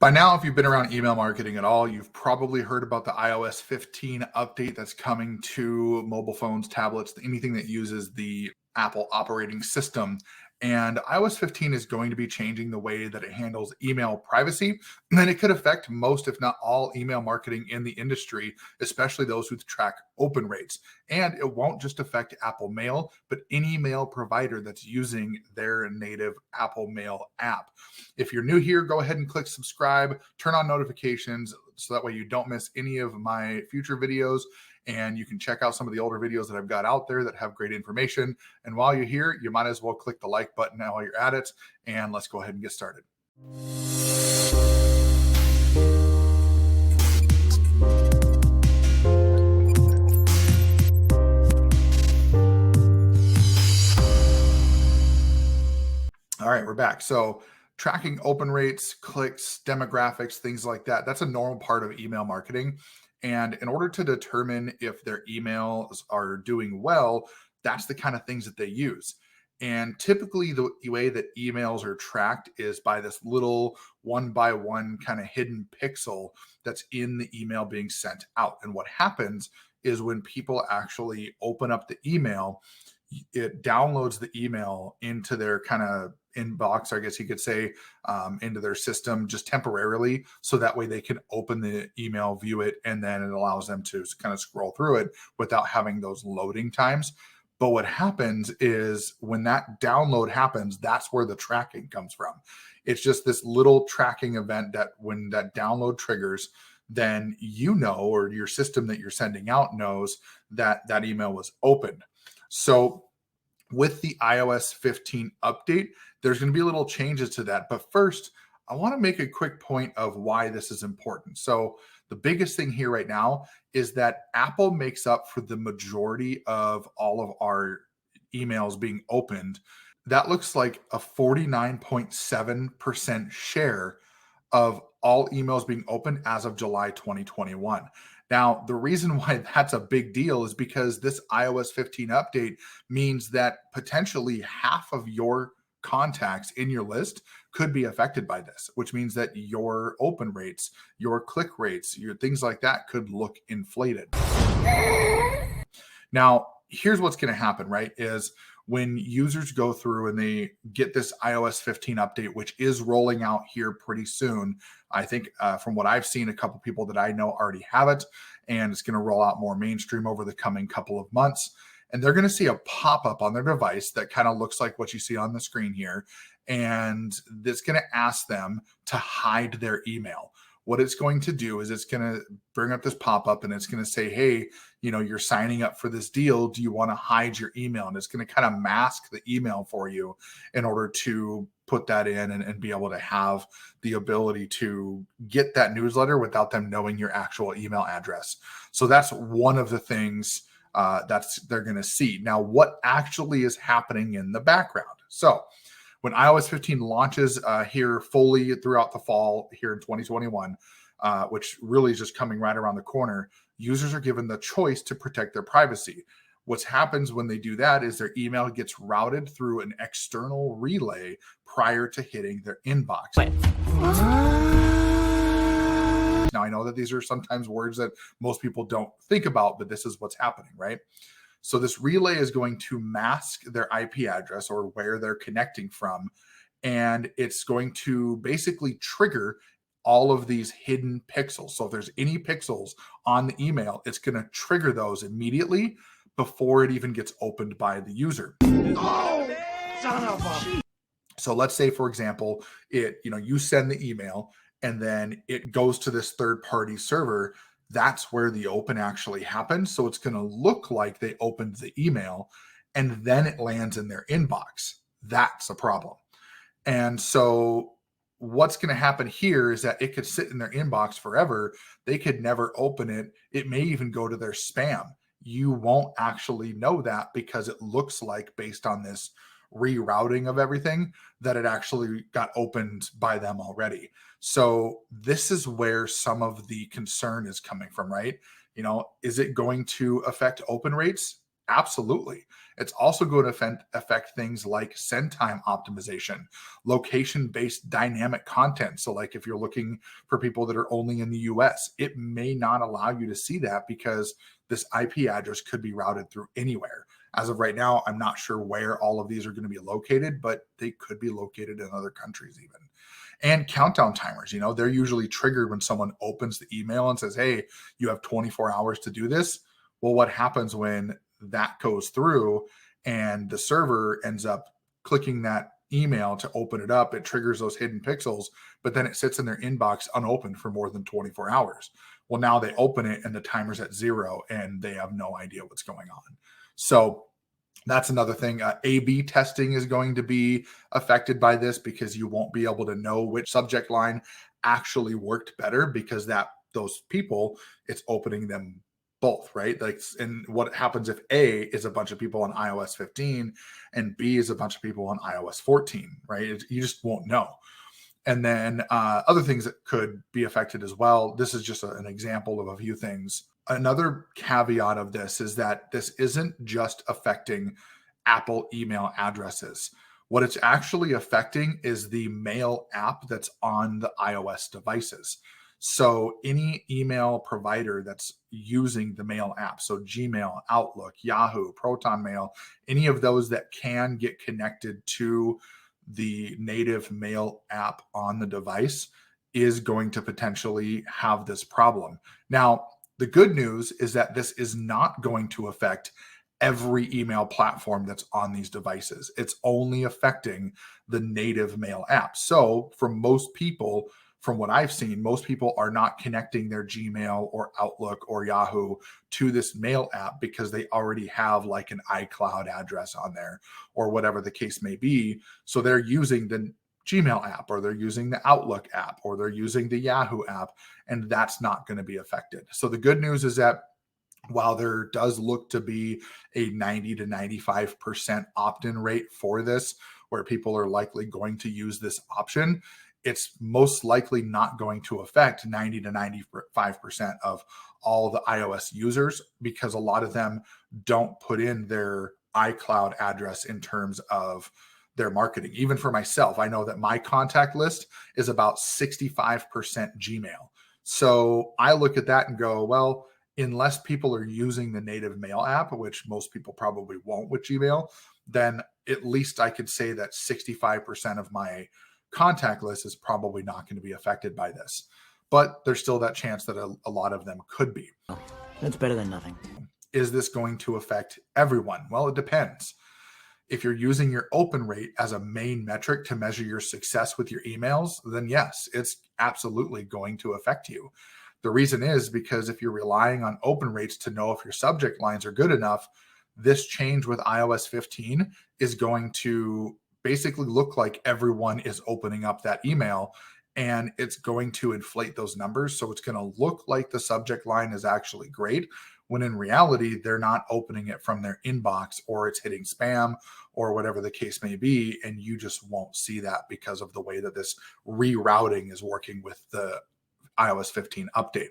By now, if you've been around email marketing at all, you've probably heard about the iOS 15 update that's coming to mobile phones, tablets, anything that uses the Apple operating system. And iOS 15 is going to be changing the way that it handles email privacy. And it could affect most, if not all, email marketing in the industry, especially those who track open rates. And it won't just affect Apple Mail, but any mail provider that's using their native Apple Mail app. If you're new here, go ahead and click subscribe, turn on notifications so that way you don't miss any of my future videos. And you can check out some of the older videos that I've got out there that have great information. And while you're here, you might as well click the like button while you're at it. And let's go ahead and get started. All right, we're back. So tracking open rates, clicks, demographics, things like that, that's a normal part of email marketing. And in order to determine if their emails are doing well, that's the kind of things that they use. And typically the way that emails are tracked is by this little one by one kind of hidden pixel that's in the email being sent out. And what happens is when people actually open up the email, it downloads the email into their kind of inbox, I guess you could say, into their system just temporarily. So that way they can open the email, view it, and then it allows them to kind of scroll through it without having those loading times. But what happens is when that download happens, that's where the tracking comes from. It's just this little tracking event that when that download triggers, then you know, or your system that you're sending out knows that that email was opened. So with the iOS 15 update, there's going to be little changes to that. But first, I want to make a quick point of why this is important. So the biggest thing here right now is that Apple makes up for the majority of all of our emails being opened. That looks like a 49.7% share of all emails being opened as of July 2021. Now, the reason why that's a big deal is because this iOS 15 update means that potentially half of your contacts in your list could be affected by this, which means that your open rates, your click rates, your things like that could look inflated. Now, here's what's going to happen, right? Is when users go through and they get this iOS 15 update, which is rolling out here pretty soon. I think from what I've seen, a couple people that I know already have it, and it's going to roll out more mainstream over the coming couple of months. And they're going to see a pop-up on their device that kind of looks like what you see on the screen here. And it's going to ask them to hide their email. What it's going to do is it's going to bring up this pop-up and it's going to say, hey, you know, you're signing up for this deal. Do you want to hide your email? And it's going to kind of mask the email for you in order to put that in and be able to have the ability to get that newsletter without them knowing your actual email address. So that's one of the things they're going to see. Now, what actually is happening in the background? So when iOS 15 launches here fully throughout the fall here in 2021, which really is just coming right around the corner, users are given the choice to protect their privacy. What happens when they do that is their email gets routed through an external relay prior to hitting their inbox. Now, I know that these are sometimes words that most people don't think about, but this is what's happening, right? So this relay is going to mask their IP address or where they're connecting from. And it's going to basically trigger all of these hidden pixels. So if there's any pixels on the email, it's going to trigger those immediately before it even gets opened by the user. Oh, son of a... So let's say, for example, you send the email and then it goes to this third-party server. That's where the open actually happens. So it's going to look like they opened the email and then it lands in their inbox. That's a problem. And so what's going to happen here is that it could sit in their inbox forever. They could never open it. It may even go to their spam. You won't actually know that because it looks like, based on this rerouting of everything, that it actually got opened by them already. So this is where some of the concern is coming from, right? Is it going to affect open rates? Absolutely. It's also going to affect things like send time optimization, location based dynamic content. So, like if you're looking for people that are only in the US, it may not allow you to see that because this IP address could be routed through anywhere. As of right now, I'm not sure where all of these are going to be located, but they could be located in other countries even. And countdown timers, they're usually triggered when someone opens the email and says, hey, you have 24 hours to do this. Well, what happens when that goes through and the server ends up clicking that email to open it up? It triggers those hidden pixels, but then it sits in their inbox unopened for more than 24 hours. Well, now they open it and the timer's at 0 and they have no idea what's going on. So that's another thing. A/B testing is going to be affected by this because you won't be able to know which subject line actually worked better because those people, it's opening them both, right? Like, and what happens if A is a bunch of people on iOS 15 and B is a bunch of people on iOS 14, right? You just won't know. And then other things that could be affected as well. This is just an example of a few things. Another caveat of this is that this isn't just affecting Apple email addresses. What it's actually affecting is the mail app that's on the iOS devices. So any email provider that's using the mail app, so Gmail, Outlook, Yahoo, Proton Mail, any of those that can get connected to the native mail app on the device is going to potentially have this problem. Now, the good news is that this is not going to affect every email platform that's on these devices. It's only affecting the native mail app. So, for most people, from what I've seen, most people are not connecting their Gmail or Outlook or Yahoo to this mail app because they already have like an iCloud address on there or whatever the case may be. So they're using the Gmail app or they're using the Outlook app or they're using the Yahoo app, and that's not going to be affected. So the good news is that while there does look to be a 90 to 95% opt-in rate for this, where people are likely going to use this option, it's most likely not going to affect 90 to 95% of all the iOS users because a lot of them don't put in their iCloud address in terms of their marketing. Even for myself, I know that my contact list is about 65% Gmail. So I look at that and go, well, unless people are using the native mail app, which most people probably won't with Gmail, then at least I could say that 65% of my contact list is probably not going to be affected by this. But there's still that chance that a lot of them could be. That's better than nothing. Is this going to affect everyone? Well, it depends. If you're using your open rate as a main metric to measure your success with your emails, then yes, it's absolutely going to affect you. The reason is because if you're relying on open rates to know if your subject lines are good enough, this change with iOS 15 is going to basically look like everyone is opening up that email and it's going to inflate those numbers. So it's going to look like the subject line is actually great when in reality, they're not opening it from their inbox or it's hitting spam or whatever the case may be. And you just won't see that because of the way that this rerouting is working with the iOS 15 update.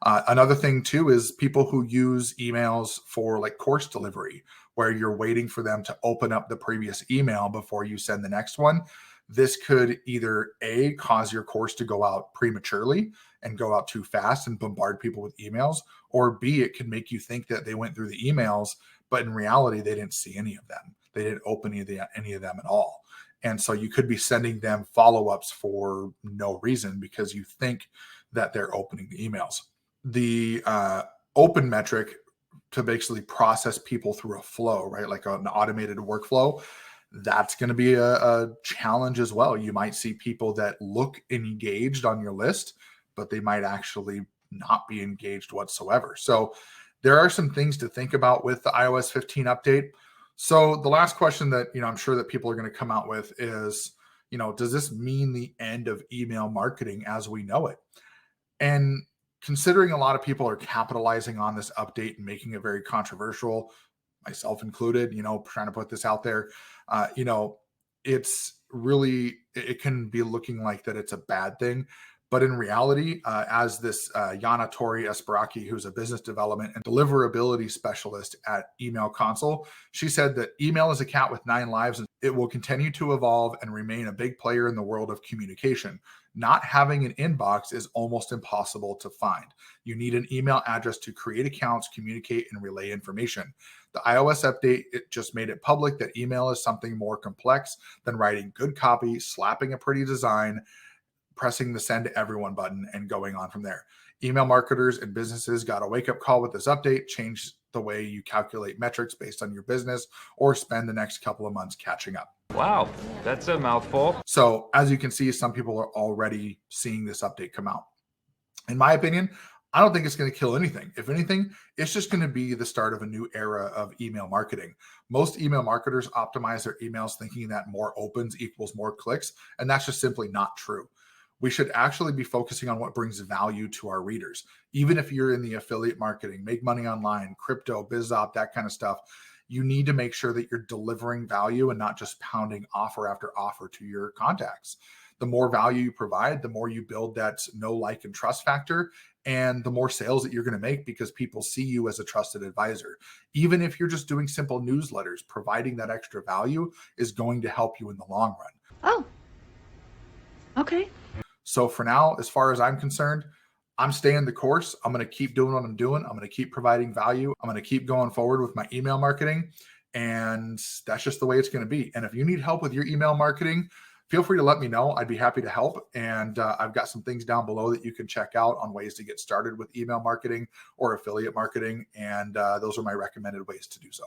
Another thing too is people who use emails for like course delivery, where you're waiting for them to open up the previous email before you send the next one. This could either A, cause your course to go out prematurely and go out too fast and bombard people with emails, or B, it could make you think that they went through the emails, but in reality, they didn't see any of them. They didn't open any of them at all. And so you could be sending them follow-ups for no reason because you think that they're opening the emails. The open metric to basically process people through a flow, right? Like an automated workflow, that's going to be a challenge as well. You might see people that look engaged on your list, but they might actually not be engaged whatsoever. So there are some things to think about with the iOS 15 update. So the last question that, I'm sure that people are going to come out with is, does this mean the end of email marketing as we know it? And considering a lot of people are capitalizing on this update and making it very controversial, myself included, trying to put this out there, it's really, it can be looking like that it's a bad thing. But in reality, as this Yana Tori Esperaki, who's a business development and deliverability specialist at Email Console, she said that email is a cat with 9 lives and it will continue to evolve and remain a big player in the world of communication. Not having an inbox is almost impossible to find. You need an email address to create accounts, communicate, and relay information. The iOS update, it just made it public that email is something more complex than writing good copy, slapping a pretty design, pressing the send to everyone button, and going on from there. Email marketers and businesses got a wake up call with this update. Change the way you calculate metrics based on your business, or spend the next couple of months catching up. Wow, that's a mouthful. So as you can see, some people are already seeing this update come out. In my opinion, I don't think it's going to kill anything. If anything, it's just going to be the start of a new era of email marketing. Most email marketers optimize their emails thinking that more opens equals more clicks, and that's just simply not true. We should actually be focusing on what brings value to our readers. Even if you're in the affiliate marketing, make money online, crypto, biz op, that kind of stuff, you need to make sure that you're delivering value and not just pounding offer after offer to your contacts. The more value you provide, the more you build that know, like, and trust factor, and the more sales that you're going to make because people see you as a trusted advisor. Even if you're just doing simple newsletters, providing that extra value is going to help you in the long run. Oh, okay. So for now, as far as I'm concerned, I'm staying the course. I'm going to keep doing what I'm doing. I'm going to keep providing value. I'm going to keep going forward with my email marketing. And that's just the way it's going to be. And if you need help with your email marketing, feel free to let me know. I'd be happy to help. And I've got some things down below that you can check out on ways to get started with email marketing or affiliate marketing. And those are my recommended ways to do so.